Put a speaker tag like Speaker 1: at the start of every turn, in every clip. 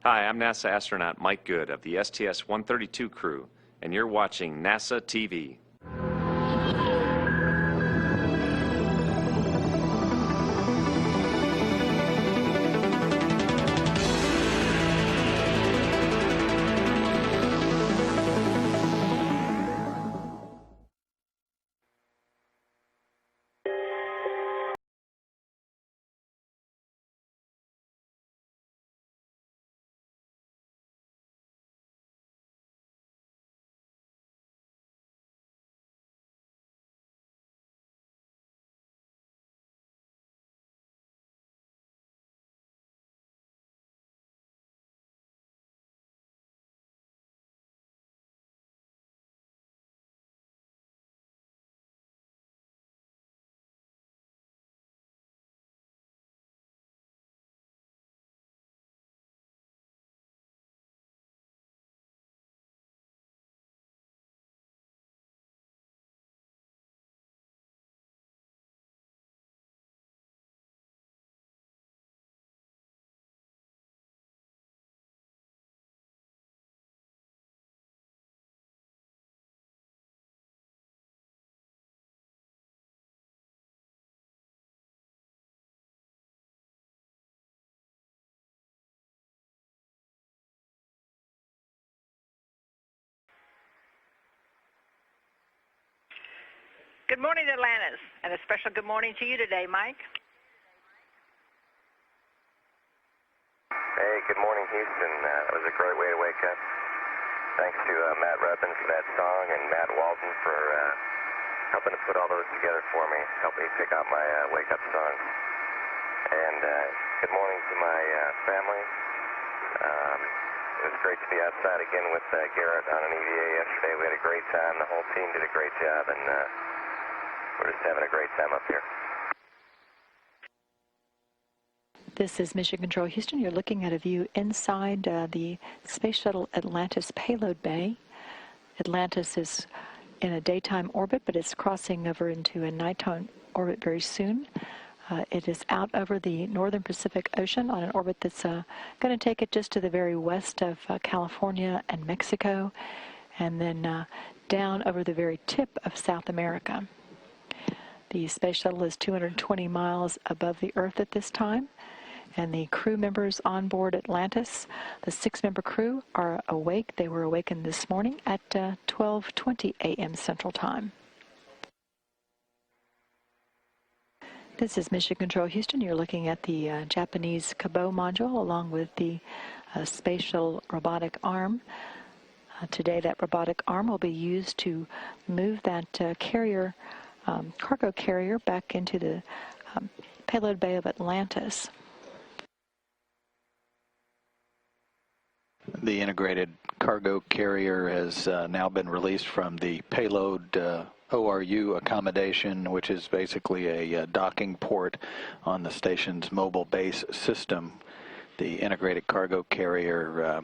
Speaker 1: Hi, I'm NASA astronaut Mike Good of the STS-132 crew, and you're watching NASA TV.
Speaker 2: Good morning, Atlantis, and a special good morning to you today, Mike.
Speaker 3: Hey, good morning, Houston. That was a great way to wake up. Thanks to Matt Rudman for that song and Matt Walton for helping to put all those together for me, help me pick out my wake-up songs. And good morning to my family. It was great to be outside again with Garrett on an EVA yesterday. We had a great time. The whole team did a great job, and we're just having a great time up here.
Speaker 4: This is Mission Control Houston. You're looking at a view inside the Space Shuttle Atlantis payload bay. Atlantis is in a daytime orbit, but it's crossing over into a nighttime orbit very soon. It is out over the northern Pacific Ocean on an orbit that's going to take it just to the very west of California and Mexico, and then down over the very tip of South America. The Space Shuttle is 220 miles above the Earth at this time, and the crew members on board Atlantis, the 6-member crew, are awake. They were awakened this morning at 12:20 a.m. Central Time. This is Mission Control Houston. You're looking at the Japanese Kabo module along with the Space Shuttle robotic arm. Today that robotic arm will be used to move that cargo carrier back into the payload bay of Atlantis.
Speaker 5: The integrated cargo carrier has now been released from the payload ORU accommodation, which is basically a docking port on the station's mobile base system. The integrated cargo carrier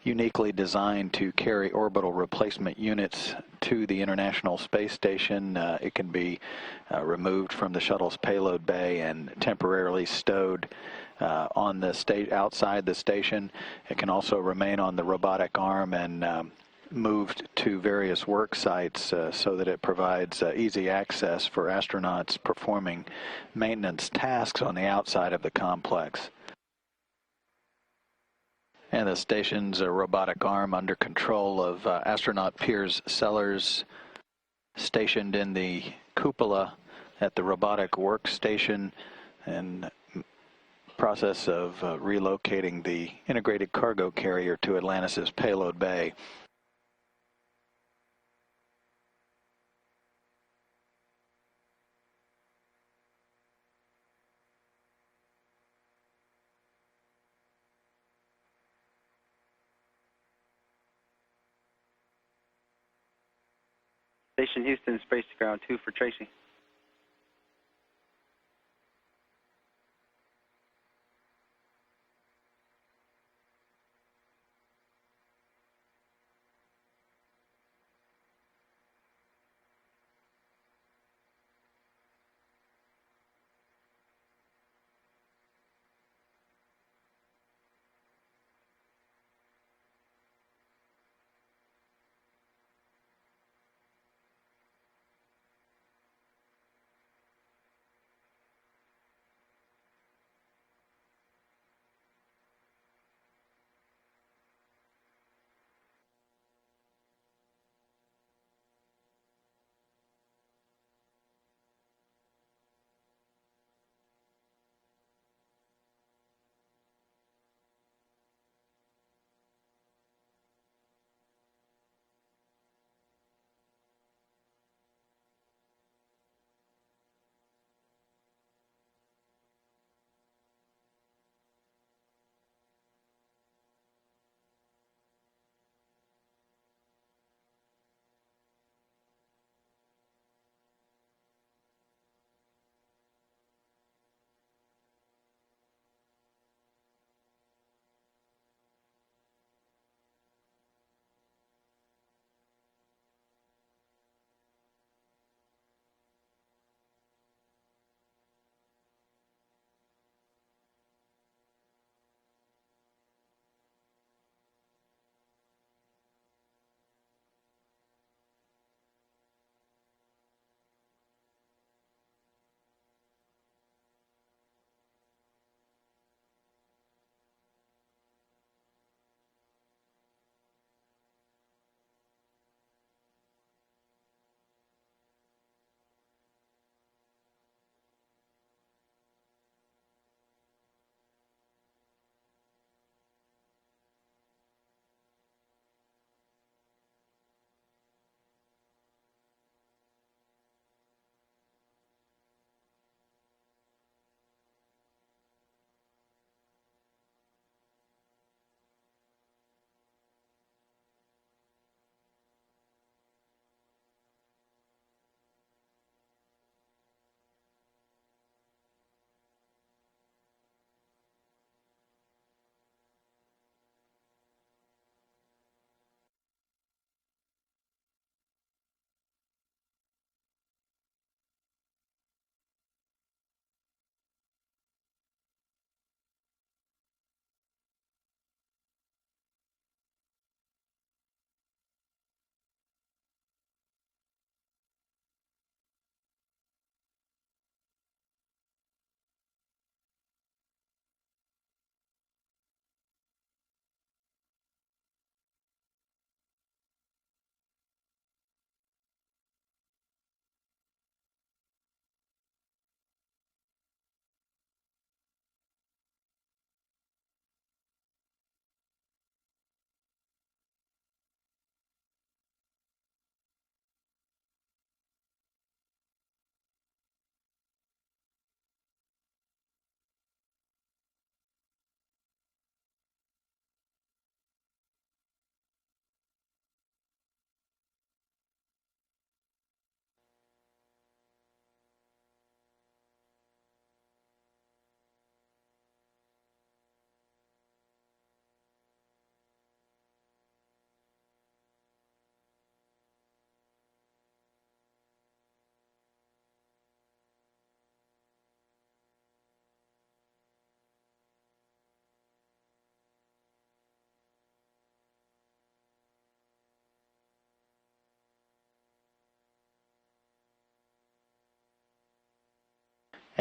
Speaker 5: uniquely designed to carry orbital replacement units to the International Space Station. It can be removed from the shuttle's payload bay and temporarily stowed on the outside the station. It can also remain on the robotic arm and moved to various work sites so that it provides easy access for astronauts performing maintenance tasks on the outside of the complex. And the station's robotic arm, under control of astronaut Piers Sellers, stationed in the cupola at the robotic workstation, and process of relocating the integrated cargo carrier to Atlantis' payload bay.
Speaker 6: Station Houston, Space to Ground 2 for Tracy.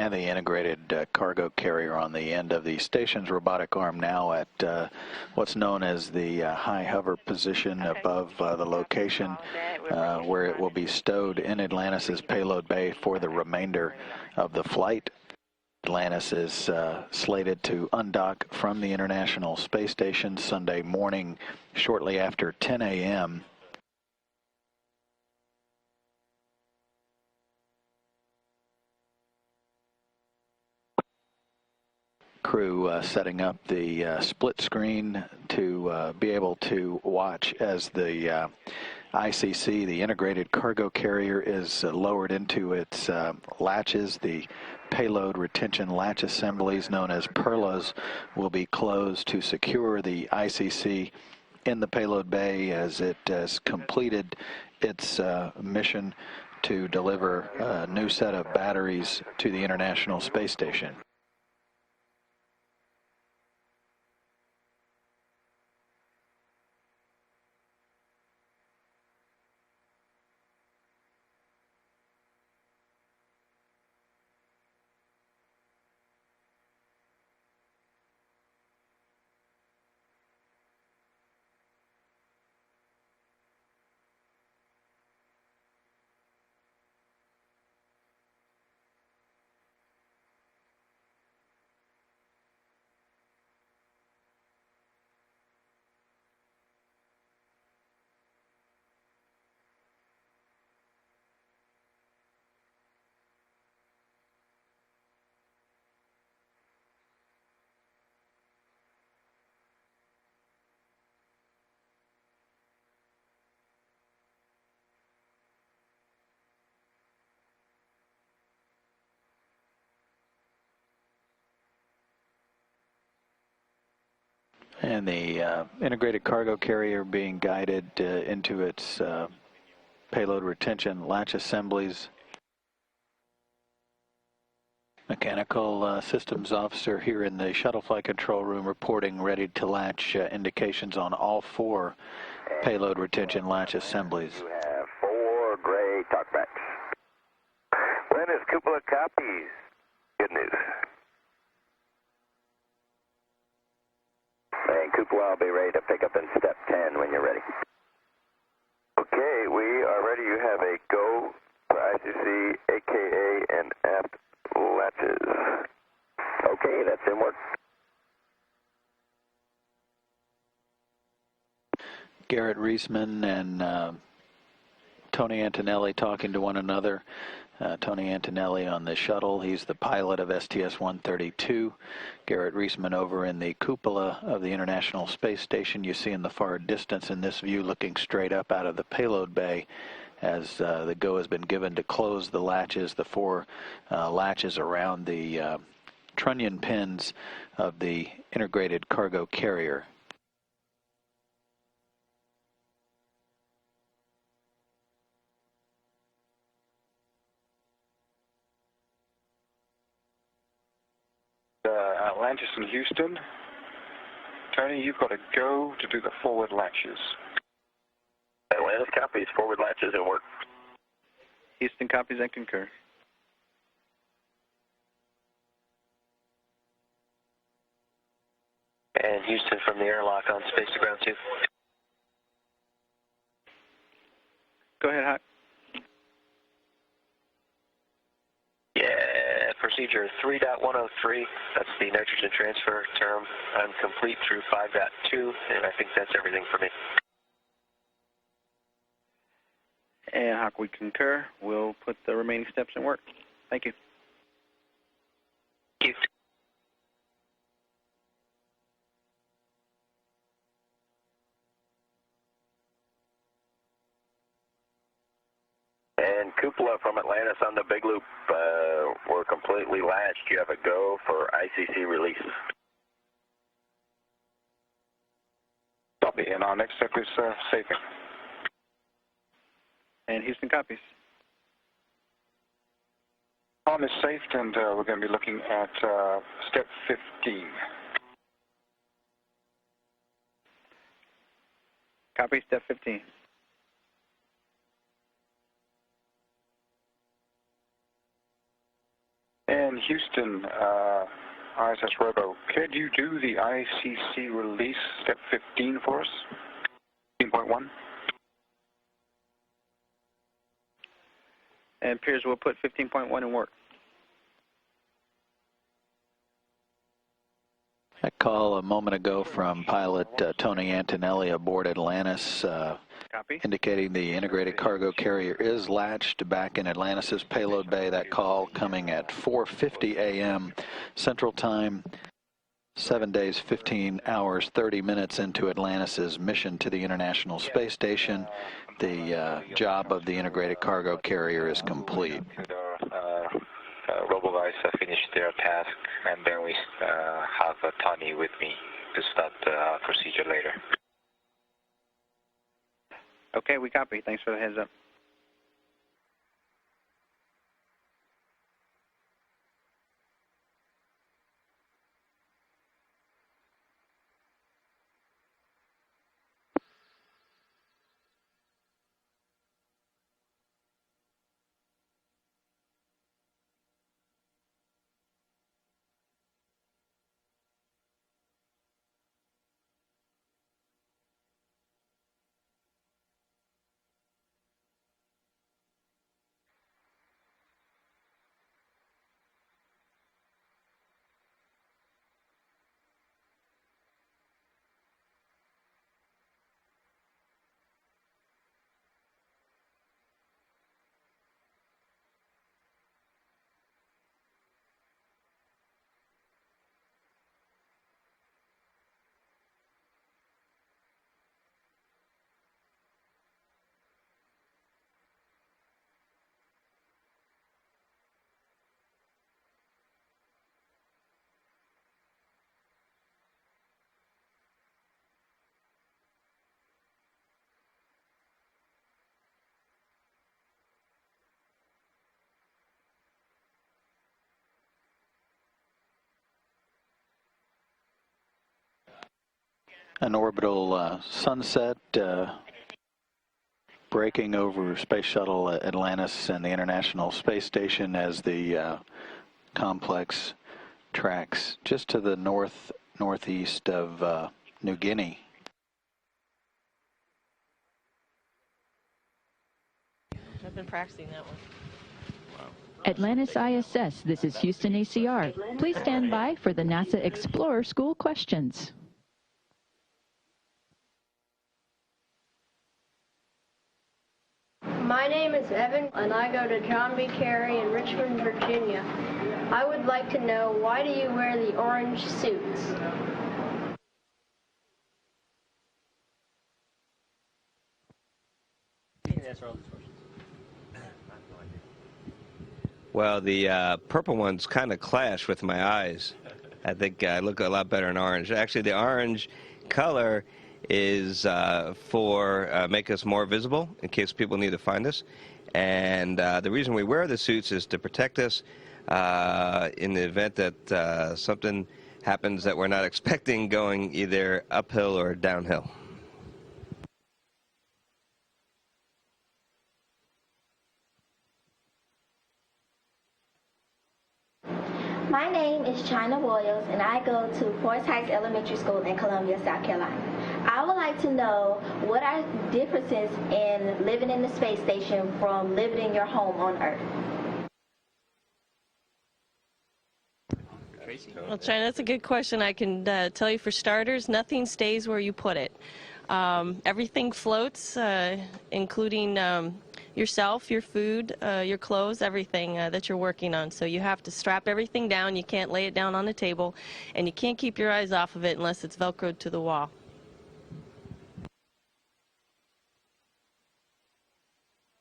Speaker 5: and the integrated cargo carrier on the end of the station's robotic arm, now at what's known as the high hover position above the location where it will be stowed in Atlantis' payload bay for the remainder of the flight. Atlantis is slated to undock from the International Space Station Sunday morning shortly after 10 a.m. Crew setting up the split screen to be able to watch as the ICC, the integrated cargo carrier, is lowered into its latches. The payload retention latch assemblies, known as PERLAs, will be closed to secure the ICC in the payload bay as it has completed its mission to deliver a new set of batteries to the International Space Station. And the integrated cargo carrier being guided into its payload retention latch assemblies. Mechanical systems officer here in the shuttle flight control room reporting ready to latch indications on all 4 payload retention latch assemblies.
Speaker 3: You have 4 gray talkbacks. Atlantis cupola copies. Good news. And cupola will be ready to pick up in step 10 when you're ready. Okay, we are ready. You have a go for ICC, AKA, and aft latches. Okay, that's in work.
Speaker 5: Garrett Reisman and Tony Antonelli talking to one another. Tony Antonelli on the shuttle. He's the pilot of STS-132. Garrett Reisman over in the cupola of the International Space Station. You see in the far distance in this view looking straight up out of the payload bay as the go has been given to close the latches, the 4 latches around the trunnion pins of the integrated cargo carrier.
Speaker 7: Atlantis and Houston. Tony, you've got to go to do the forward latches.
Speaker 3: Atlantis copies, forward latches in work.
Speaker 6: Houston copies and concur.
Speaker 8: And Houston from the airlock on space to ground 2.
Speaker 6: Go ahead, Hawk.
Speaker 8: Yeah, procedure 3.103. That's the nitrogen transfer term. I'm complete through 5.2, and I think that's everything for me.
Speaker 6: And Hawk, we concur. We'll put the remaining steps in work. Thank you.
Speaker 8: Thank you.
Speaker 3: And cupola from Atlantis on the big loop. We're completely latched. You have a go for ICC release.
Speaker 7: Copy. And our next step is safing.
Speaker 6: And Houston copies.
Speaker 7: Arm is safed, and we're going to be looking at step 15.
Speaker 6: Copy, step 15.
Speaker 7: And Houston, ISS Robo, could you do the ICC release step 15 for us? 15.1.
Speaker 6: And Piers will put 15.1 in work.
Speaker 5: That call a moment ago from pilot Tony Antonelli aboard Atlantis, indicating the integrated cargo carrier is latched back in Atlantis' payload bay. That call coming at 4:50 a.m. Central Time, 7 days, 15 hours, 30 minutes into Atlantis' mission to the International Space Station. The job of the integrated cargo carrier is complete.
Speaker 8: Robo guys finished their task, and then we have Tony with me to start the procedure later.
Speaker 6: Okay, we copy. Thanks for the heads up.
Speaker 5: An orbital sunset breaking over Space Shuttle Atlantis and the International Space Station as the complex tracks just to the northeast of New Guinea.
Speaker 9: I've been practicing that one.
Speaker 10: Atlantis ISS, this is Houston ACR. Please stand by for the NASA Explorer School questions.
Speaker 11: My name is Evan, and I go to John B. Carey in Richmond, Virginia. I would like to know, why do you wear the orange suits?
Speaker 12: Well, the purple ones kind of clash with my eyes. I think I look a lot better in orange. Actually, the orange color is for make us more visible in case people need to find us. And the reason we wear the suits is to protect us in the event that something happens that we're not expecting, going either uphill or downhill.
Speaker 13: My name is China Williams, and I go to Forest Heights Elementary School in Columbia, South Carolina. I would like to know, what are differences in living in the space station from living in your home on Earth?
Speaker 9: Well, China, that's a good question. I can tell you, for starters, nothing stays where you put it. Everything floats, including yourself, your food, your clothes, everything that you're working on. So you have to strap everything down. You can't lay it down on the table, and you can't keep your eyes off of it unless it's Velcroed to the wall.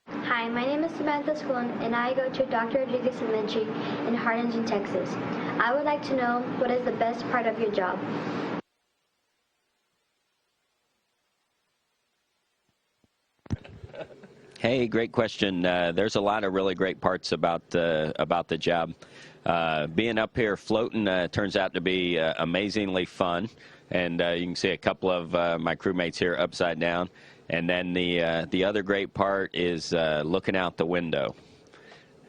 Speaker 14: Hi, my name is Samantha Squillen, and I go to Dr. Rodriguez Elementary in Harlingen, Texas. I would like to know, what is the best part of your job?
Speaker 15: Hey, great question. There's a lot of really great parts about the job. Being up here floating turns out to be amazingly fun, and you can see a couple of my crewmates here upside down. And then the other great part is looking out the window.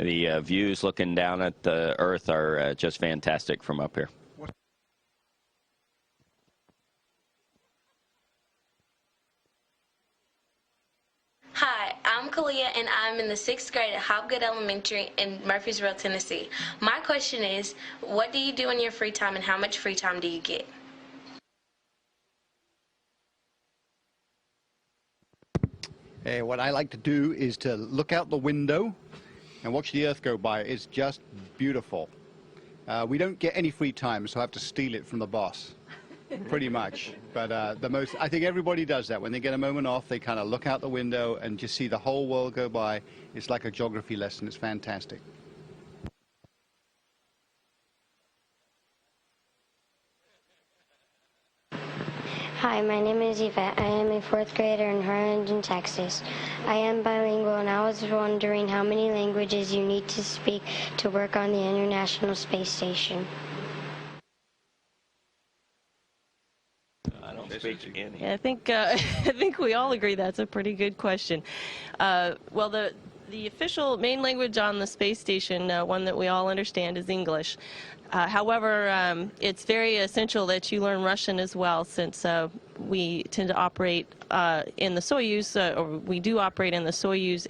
Speaker 15: The views looking down at the Earth are just fantastic from up here.
Speaker 16: Hi, I'm Kalia, and I'm in the 6th grade at Hopgood Elementary in Murfreesboro, Tennessee. My question is, what do you do in your free time, and how much free time do you get?
Speaker 17: What I like to do is to look out the window and watch the Earth go by. It's just beautiful. We don't get any free time, so I have to steal it from the boss. Pretty much. But I think everybody does that. When they get a moment off, they kind of look out the window and just see the whole world go by. It's like a geography lesson. It's fantastic.
Speaker 14: Hi, my name is Yvette. I am a 4th grader in Harlingen, Texas. I am bilingual, and I was wondering how many languages you need to speak to work on the International Space Station.
Speaker 12: I don't speak any.
Speaker 9: Yeah, I think we all agree that's a pretty good question. Well, the official main language on the space station, one that we all understand, is English. However, it's very essential that you learn Russian as well, since we tend to operate in the Soyuz, or we do operate in the Soyuz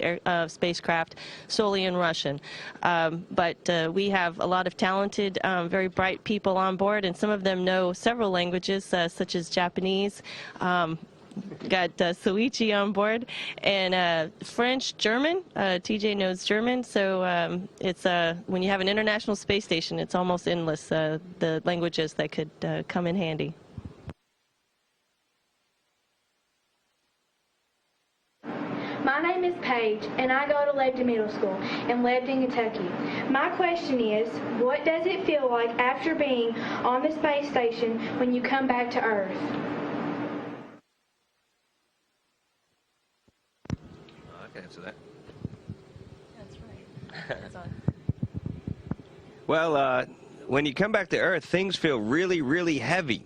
Speaker 9: spacecraft solely in Russian. But we have a lot of talented, very bright people on board, and some of them know several languages, such as Japanese. Got Soichi on board, and French, German. TJ knows German, so it's when you have an international space station, it's almost endless, the languages that could come in handy.
Speaker 18: My name is Paige, and I go to Lebanon Middle School in Lebanon, Kentucky. My question is, what does it feel like after being on the space station when you come back to Earth?
Speaker 12: I can answer that.
Speaker 9: That's right. That's on.
Speaker 12: Well, when you come back to Earth, things feel really, really heavy.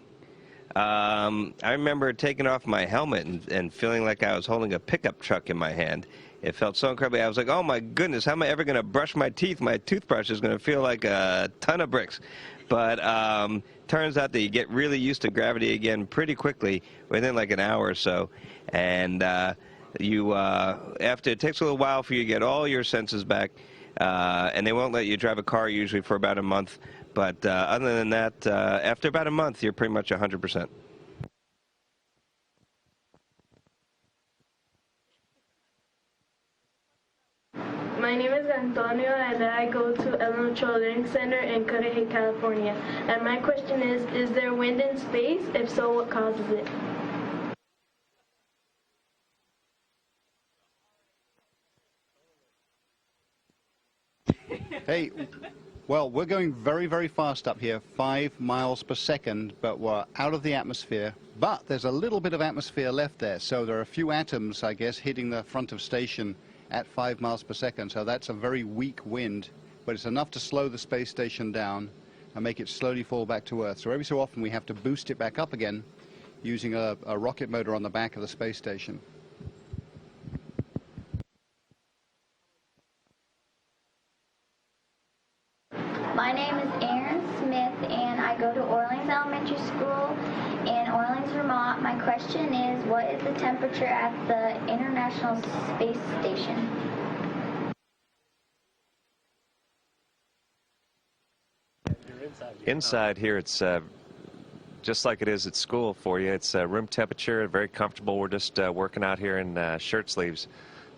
Speaker 12: I remember taking off my helmet and feeling like I was holding a pickup truck in my hand. It felt so incredibly. I was like, oh my goodness, how am I ever going to brush my teeth? My toothbrush is going to feel like a ton of bricks. But turns out that you get really used to gravity again pretty quickly, within like an hour or so. And after it takes a little while for you to get all your senses back, and they won't let you drive a car usually for about a month. But other than that, after about a month, you're pretty much 100%.
Speaker 18: My name is Antonio, and I go to Elementary Learning Center in Cudahy, California. And my question is there wind in space? If so, what causes it?
Speaker 17: Hey, well, we're going very, very fast up here, 5 miles per second, but we're out of the atmosphere. But there's a little bit of atmosphere left there, so there are a few atoms, I guess, hitting the front of station at 5 miles per second. So that's a very weak wind, but it's enough to slow the space station down and make it slowly fall back to Earth. So every so often we have to boost it back up again using a rocket motor on the back of the space station.
Speaker 13: My name is Erin Smith, and I go to Orleans Elementary School in Orleans, Vermont. My question is, what is the temperature at the International Space Station?
Speaker 1: Inside here, it's just like it is at school for you. It's room temperature, very comfortable. We're just working out here in shirt sleeves.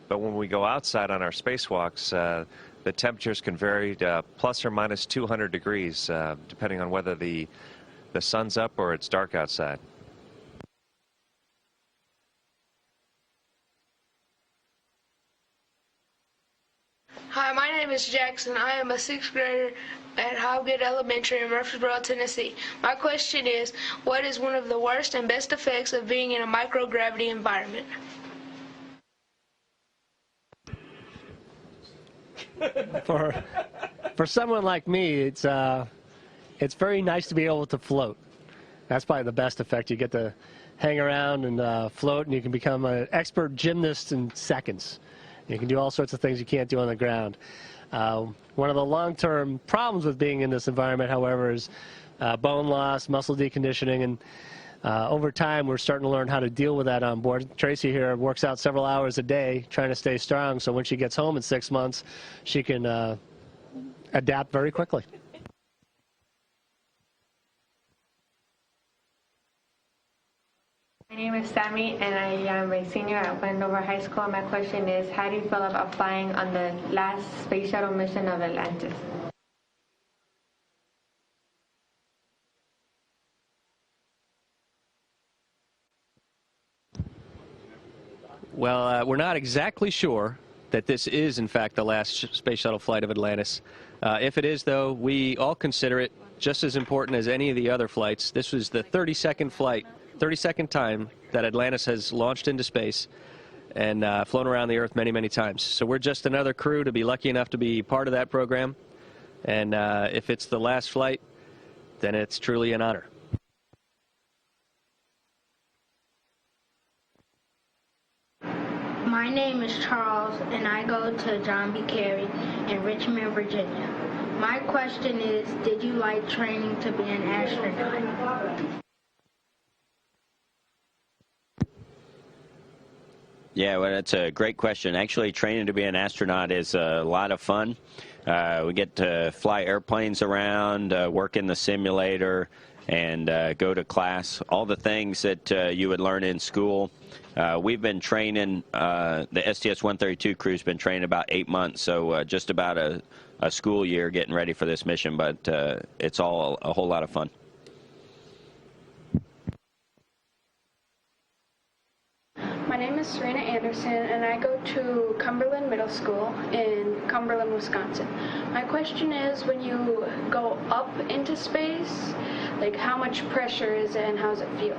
Speaker 1: But when we go outside on our spacewalks, the temperatures can vary plus or minus 200 degrees, depending on whether the sun's up or it's dark outside.
Speaker 19: Hi, my name is Jackson. I am a 6th grader at Hopgood Elementary in Murfreesboro, Tennessee. My question is, what is one of the worst and best effects of being in a microgravity environment?
Speaker 20: For someone like me, it's very nice to be able to float. That's probably the best effect. You get to hang around and float, and you can become an expert gymnast in seconds. You can do all sorts of things you can't do on the ground. One of the long-term problems with being in this environment, however, is bone loss, muscle deconditioning, and over time we're starting to learn how to deal with that on board. Tracy here works out several hours a day trying to stay strong, so when she gets home in 6 months, she can adapt very quickly.
Speaker 21: My name is Sammy, and I am a senior at Wendover High School. My question is, how do you feel about flying on the last space shuttle mission of Atlantis?
Speaker 20: Well, we're not exactly sure that this is, in fact, the last space shuttle flight of Atlantis. If it is, though, we all consider it just as important as any of the other flights. This was the 32nd flight, 32nd time that Atlantis has launched into space and flown around the Earth many, many times. So we're just another crew to be lucky enough to be part of that program. And if it's the last flight, then it's truly an honor.
Speaker 11: My name is Charles, and I go to John B. Carey in Richmond, Virginia. My question is, did you like training to be an astronaut?
Speaker 15: Yeah, well, that's a great question. Actually, training to be an astronaut is a lot of fun. We get to fly airplanes around, work in the simulator, and go to class. All the things that you would learn in school. We've been training, the STS-132 crew's been training about 8 months, so just about a school year getting ready for this mission, but it's all a whole lot of fun.
Speaker 18: My name is Serena Anderson, and I go to Cumberland Middle School in Cumberland, Wisconsin. My question is, when you go up into space, like how much pressure is it and how does it feel?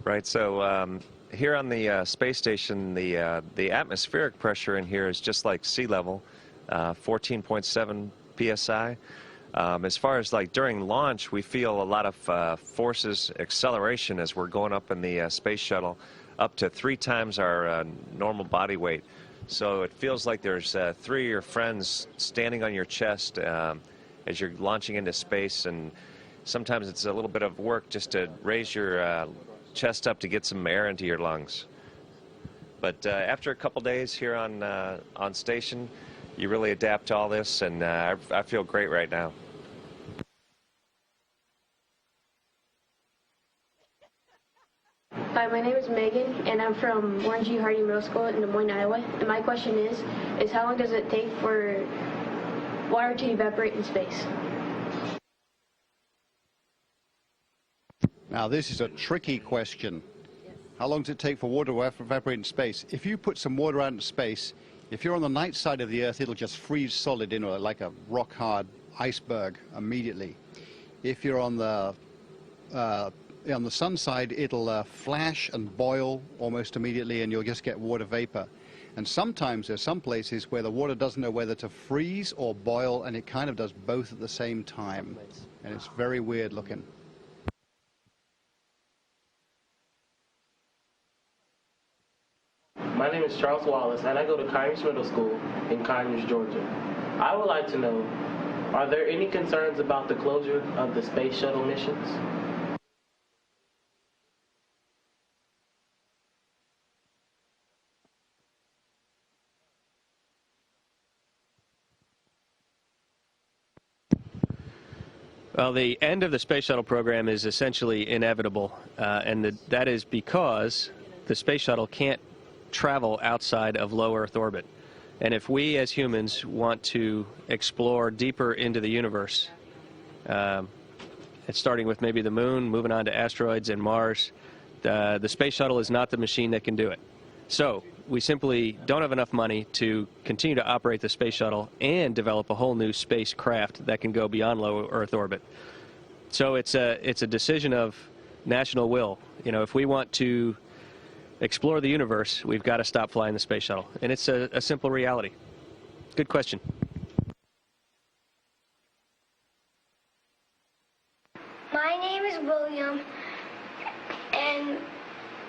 Speaker 1: Right, so here on the space station, the atmospheric pressure in here is just like sea level, 14.7 psi. As far as like during launch, we feel a lot of forces, acceleration as we're going up in the space shuttle, up to 3 times our normal body weight. So it feels like there's 3 of your friends standing on your chest as you're launching into space, and sometimes it's a little bit of work just to raise your chest up to get some air into your lungs. But after a couple days here on station, you really adapt to all this, and I feel great right now.
Speaker 11: Hi, my name is Megan, and I'm from Warren G. Hardy Middle School in Des Moines, Iowa. And my question is how long does it take for water to evaporate in space?
Speaker 17: Now, this is a tricky question. How long does it take for water to evaporate in space? If you put some water out into space, if you're on the night side of the Earth, it'll just freeze solid in like a rock-hard iceberg immediately. If you're on the sun side, it'll flash and boil almost immediately, and you'll just get water vapor. And sometimes there's some places where the water doesn't know whether to freeze or boil, and it kind of does both at the same time. And it's very weird looking.
Speaker 22: My name is Charles Wallace, and I go to Conyers Middle School in Conyers, Georgia. I would like to know, are there any concerns about the closure of the space shuttle missions?
Speaker 20: Well, the end of the space shuttle program is essentially inevitable, and that is because the space shuttle can't travel outside of low Earth orbit. And if we as humans want to explore deeper into the universe, it's starting with maybe the moon, moving on to asteroids and Mars, the space shuttle is not the machine that can do it. So we simply don't have enough money to continue to operate the space shuttle and develop a whole new spacecraft that can go beyond low Earth orbit. So it's a decision of national will. You know, if we want to explore the universe, we've got to stop flying the space shuttle. And it's a simple reality. Good question.
Speaker 11: My name is William, and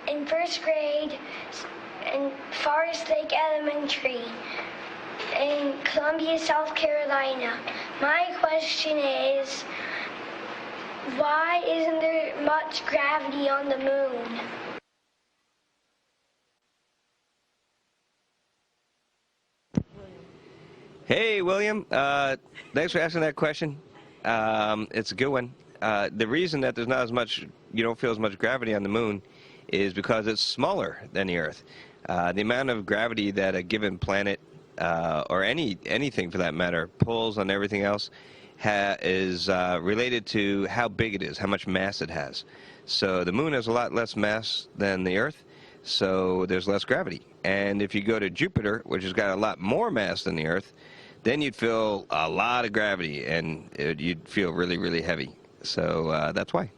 Speaker 2: in first grade in Forest Lake Elementary in Columbia, South Carolina. My question is, why isn't there much gravity on the moon?
Speaker 12: Hey, William. Thanks for asking that question. It's a good one. The reason that there's not as much, you don't feel as much gravity on the moon is because it's smaller than the Earth. The amount of gravity that a given planet or anything for that matter pulls on everything else is related to how big it is, how much mass it has. So the moon has a lot less mass than the Earth, so there's less gravity. And if you go to Jupiter, which has got a lot more mass than the Earth, then you'd feel a lot of gravity, and you'd feel really, really heavy. So that's why.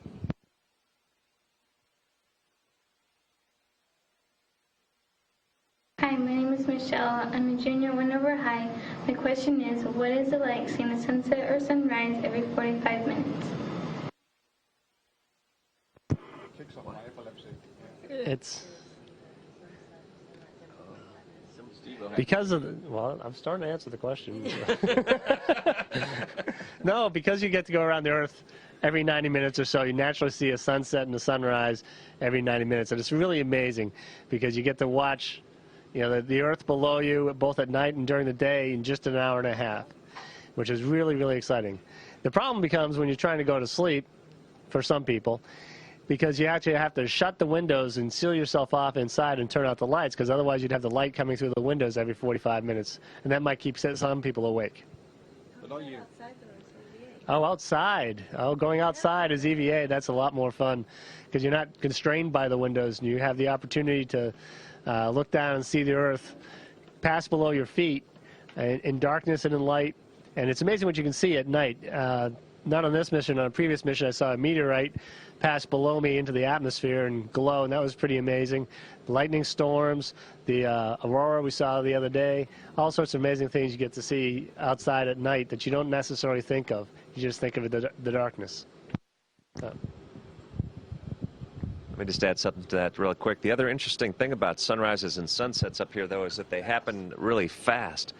Speaker 4: Hi, my name is Michelle. I'm a junior at Wendover High. My question is, what is it like seeing the sunset or sunrise every 45 minutes?
Speaker 23: It's because of, well, I'm starting to answer the question. No, because you get to go around the Earth every 90 minutes or so, you naturally see a sunset and a sunrise every 90 minutes. And it's really amazing because you get to watch, you know, the Earth below you both at night and during the day in just an hour and a half, which is really, really exciting. The problem becomes when you're trying to go to sleep, for some people, because you actually have to shut the windows and seal yourself off inside and turn out the lights, because otherwise you'd have the light coming through the windows every 45 minutes, and that might keep some people awake. But oh, outside. Oh, going outside is EVA. That's a lot more fun because you're not constrained by the windows, and you have the opportunity to look down and see the Earth pass below your feet in darkness and in light, and it's amazing what you can see at night. Not on this mission, on a previous mission I saw a meteorite pass below me into the atmosphere and glow, and that was pretty amazing. Lightning storms, the aurora we saw the other day, all sorts of amazing things you get to see outside at night that you don't necessarily think of. You just think of the darkness.
Speaker 1: Let me just add something to that real quick. The other interesting thing about sunrises and sunsets up here, though, is that they happen really fast.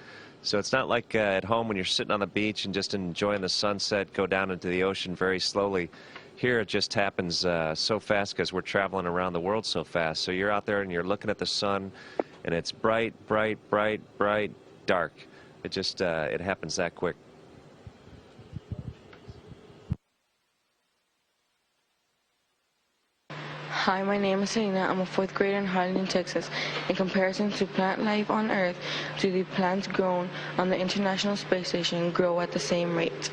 Speaker 1: So it's not like at home when you're sitting on the beach and just enjoying the sunset, go down into the ocean very slowly. Here it just happens so fast because we're traveling around the world so fast. So you're out there and you're looking at the sun, and it's bright, bright, bright, bright, dark. It just it happens that quick.
Speaker 24: Hi, my name is Selena. I'm a 4th grader in Harlingen, Texas. In comparison to plant life on Earth, do the plants grown on the International Space Station grow at the same rate?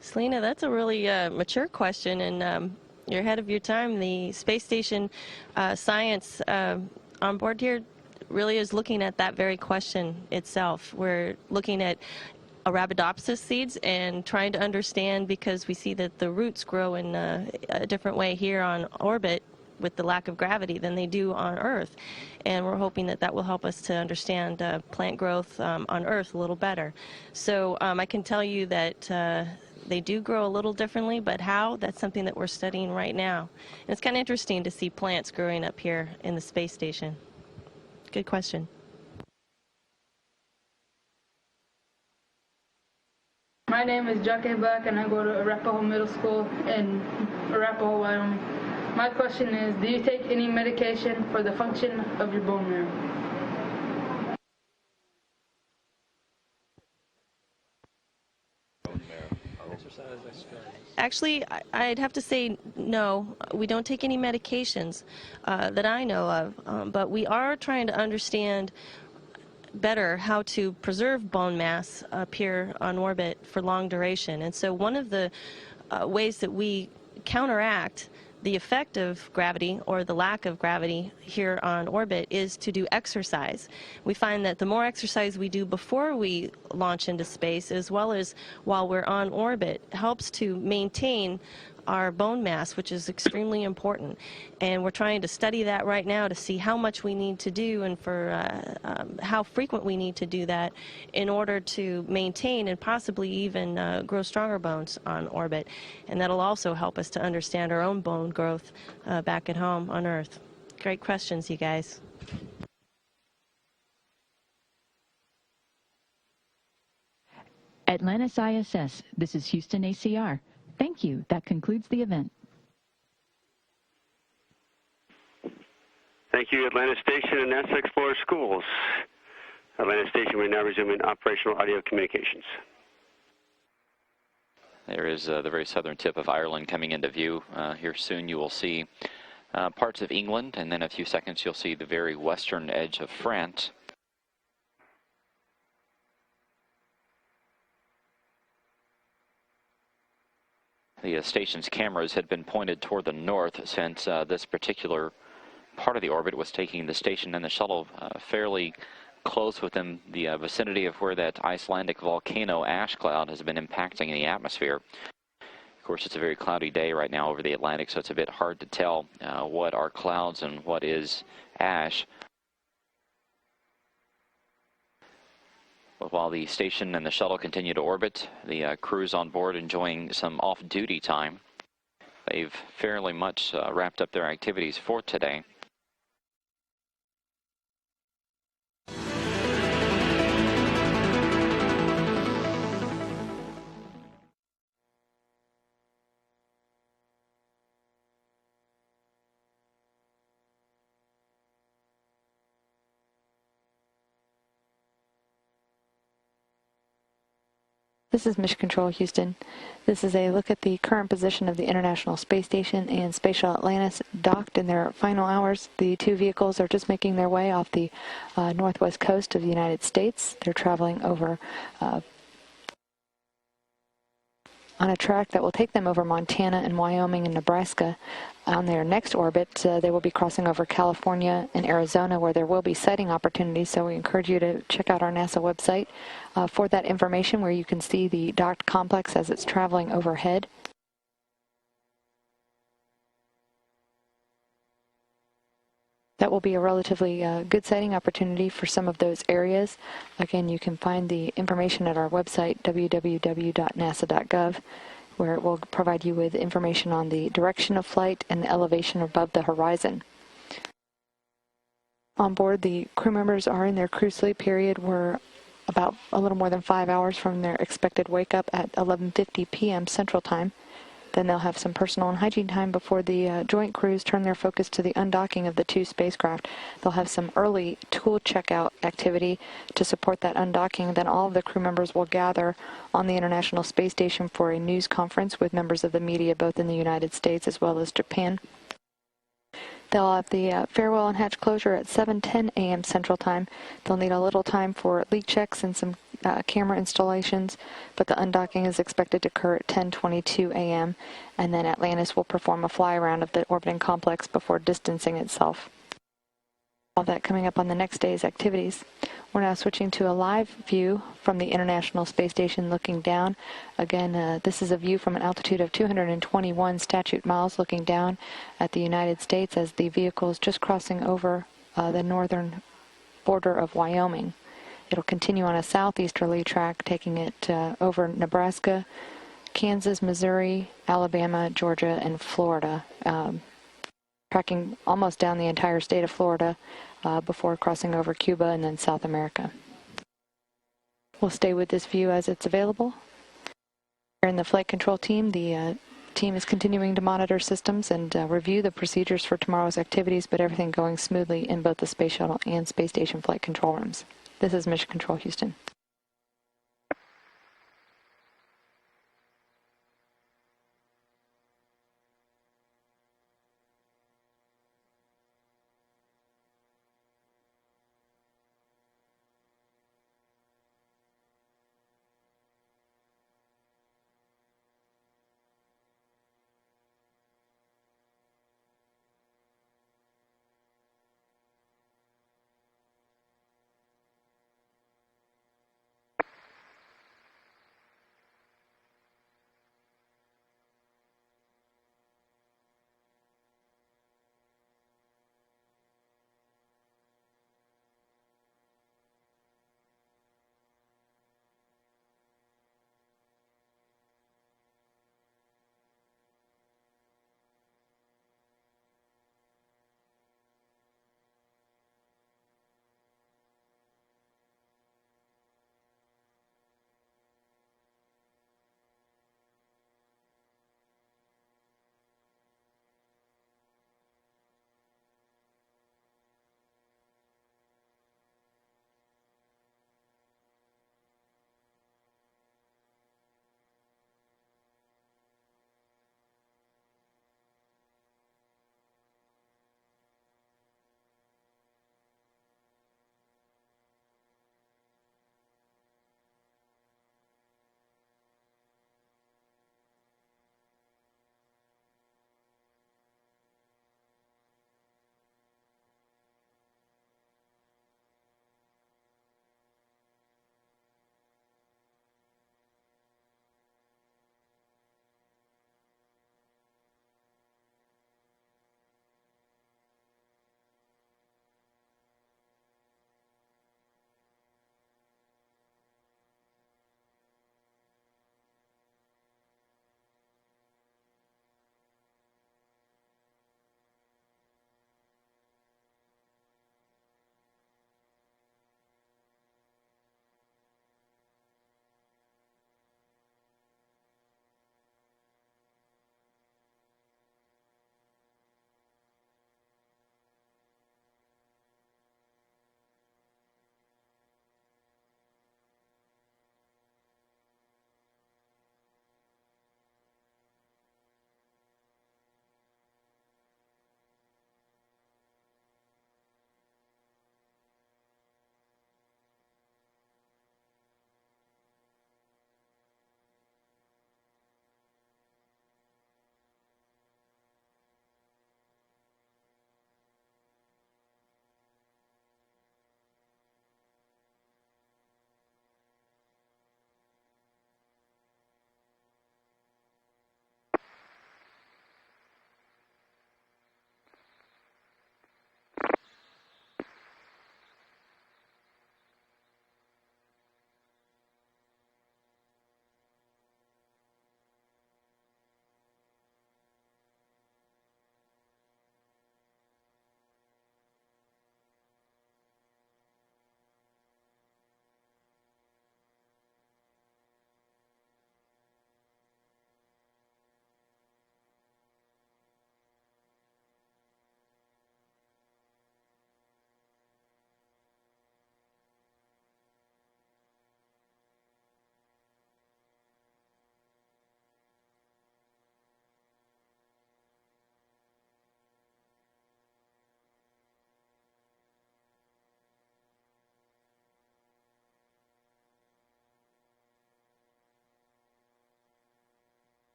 Speaker 9: Selena, that's a really mature question, and you're ahead of your time. The space station science on board here really is looking at that very question itself. We're looking at Arabidopsis seeds and trying to understand, because we see that the roots grow in a different way here on orbit with the lack of gravity than they do on Earth. And we're hoping that that will help us to understand plant growth on Earth a little better. So I can tell you that they do grow a little differently, but how? That's something that we're studying right now. And it's kind of interesting to see plants growing up here in the space station. Good question.
Speaker 25: My name is Jacque Black, and I go to Arapahoe Middle School in Arapahoe, Wyoming. My question is, do you take any medication for the function of your bone marrow?
Speaker 9: Actually, I'd have to say no. We don't take any medications that I know of, but we are trying to understand better how to preserve bone mass up here on orbit for long duration. And so one of the ways that we counteract the effect of gravity or the lack of gravity here on orbit is to do exercise. We find that the more exercise we do before we launch into space, as well as while we're on orbit, helps to maintain our bone mass, which is extremely important. And we're trying to study that right now to see how much we need to do and for how frequent we need to do that in order to maintain and possibly even grow stronger bones on orbit. And that'll also help us to understand our own bone growth back at home on Earth. Great questions, you guys.
Speaker 10: Atlantis ISS, this is Houston ACR. Thank you. That concludes the event.
Speaker 3: Thank you, Atlantis Station and NASA Explorer Schools. Atlantis Station, we're now resuming operational audio communications.
Speaker 5: There is the very southern tip of Ireland coming into view. Here soon you will see parts of England, and then in a few seconds you'll see the very western edge of France. The station's cameras had been pointed toward the north since this particular part of the orbit was taking the station and the shuttle fairly close within the vicinity of where that Icelandic volcano ash cloud has been impacting the atmosphere. Of course, it's a very cloudy day right now over the Atlantic, so it's a bit hard to tell what are clouds and what is ash. But while the station and the shuttle continue to orbit, the crews on board enjoying some off-duty time. They've fairly much wrapped up their activities for today.
Speaker 6: This is Mission Control Houston. This is a look at the current position of the International Space Station and Space Shuttle Atlantis docked in their final hours. The two vehicles are just making their way off the northwest coast of the United States. They're traveling over on a track that will take them over Montana and Wyoming and Nebraska. On their next orbit, they will be crossing over California and Arizona, where there will be sighting opportunities, so we encourage you to check out our NASA website for that information, where you can see the docked complex as it's traveling overhead. That will be a relatively good sighting opportunity for some of those areas. Again, you can find the information at our website, www.nasa.gov, where it will provide you with information on the direction of flight and the elevation above the horizon. On board, the crew members are in their crew sleep period. We're about a little more than 5 hours from their expected wake-up at 11:50 p.m. Central Time. Then they'll have some personal and hygiene time before the joint crews turn their focus to the undocking of the two spacecraft. They'll have some early tool checkout activity to support that undocking, and then all of the crew members will gather on the International Space Station for a news conference with members of the media, both in the United States as well as Japan. They'll have the farewell and hatch closure at 7:10 a.m. Central Time. They'll need a little time for leak checks and some camera installations, but the undocking is expected to occur at 10:22 a.m., and then Atlantis will perform a fly around of the orbiting complex before distancing itself. All that coming up on the next day's activities. We're now switching to a live view from the International Space Station looking down. Again, this is a view from an altitude of 221 statute miles looking down at the United States as the vehicle is just crossing over the northern border of Wyoming. It'll continue on a southeasterly track, taking it over Nebraska, Kansas, Missouri, Alabama, Georgia, and Florida, tracking almost down the entire state of Florida before crossing over Cuba and then South America. We'll stay with this view as it's available. Here in the flight control team, the team is continuing to monitor systems and review the procedures for tomorrow's activities, but everything going smoothly in both the Space Shuttle and Space Station flight control rooms. This is Mission Control Houston.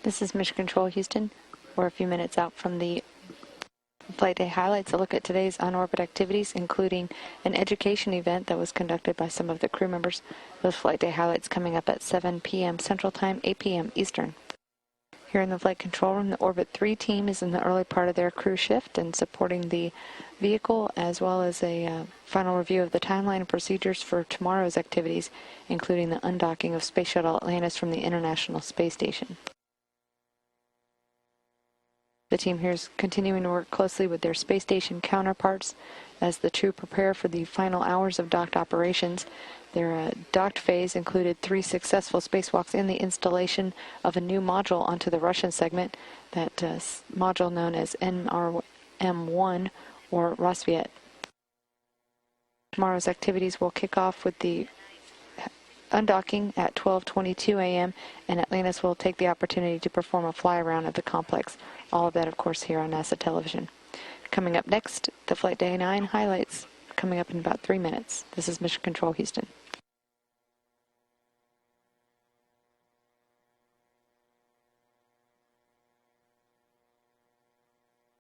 Speaker 6: This is Mission Control Houston. We're a few minutes out from the Flight Day highlights. A look at today's on-orbit activities, including an education event that was conducted by some of the crew members. Those Flight Day highlights coming up at 7 p.m. Central Time, 8 p.m. Eastern. Here in the Flight Control Room, the Orbit 3 team is in the early part of their crew shift and supporting the vehicle, as well as a final review of the timeline and procedures for tomorrow's activities, including the undocking of Space Shuttle Atlantis from the International Space Station. The team here is continuing to work closely with their space station counterparts as the crew prepare for the final hours of docked operations. Their docked phase included 3 successful spacewalks and the installation of a new module onto the Russian segment, that module known as NRM-1 or Rassvet. Tomorrow's activities will kick off with the undocking at 12:22 a.m. and Atlantis will take the opportunity to perform a fly around of the complex. All of that, of course, here on NASA television. Coming up next, the Flight Day 9 highlights, coming up in about 3 minutes. This is Mission Control Houston.